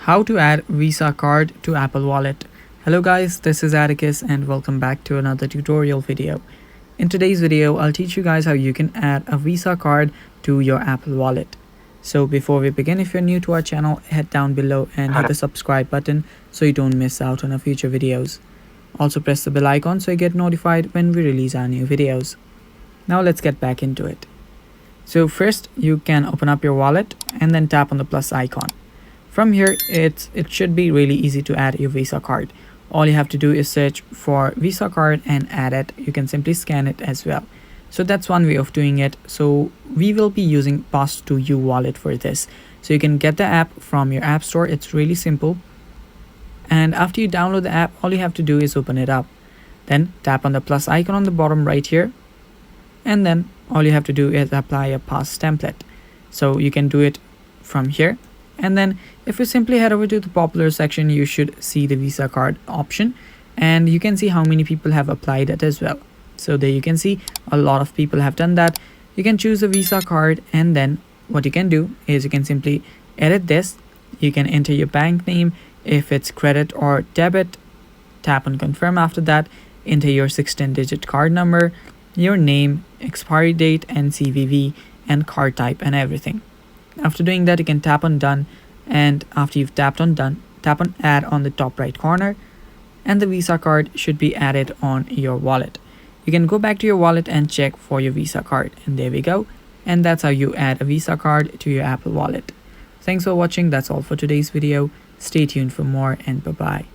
How to add Visa card to Apple Wallet. Hello guys, this is Atticus and welcome back to another tutorial video. In today's video, I'll teach you guys how you can add a Visa card to your Apple Wallet. So before we begin, if you're new to our channel, head down below and hit the subscribe button so you don't miss out on our future videos. Also press the bell icon so you get notified when we release our new videos. Now let's get back into it. So first you can open up your wallet and then tap on the plus icon. From here, it should be really easy to add your Visa card. All you have to do is search for Visa card and add it. You can simply scan it as well. So that's one way of doing it. So we will be using Pass2You wallet for this. So you can get the app from your app store. It's really simple. And after you download the app, all you have to do is open it up. Then tap on the plus icon on the bottom right here. And then all you have to do is apply a pass template. So you can do it from here. And then if you simply head over to the popular section, you should see the Visa card option and you can see how many people have applied it as well. So there you can see a lot of people have done that. You can choose a Visa card and then what you can do is you can simply edit this. You can enter your bank name. If it's credit or debit, tap on confirm. After that, enter your 16-digit card number, your name, expiry date and CVV and card type and everything. After doing that, you can tap on done, and after you've tapped on done, tap on add on the top right corner and the Visa card should be added on your wallet. You can go back to your wallet and check for your Visa card, and there we go. And that's how you add a Visa card to your Apple Wallet. Thanks for watching. That's all for today's video. Stay tuned for more and bye-bye.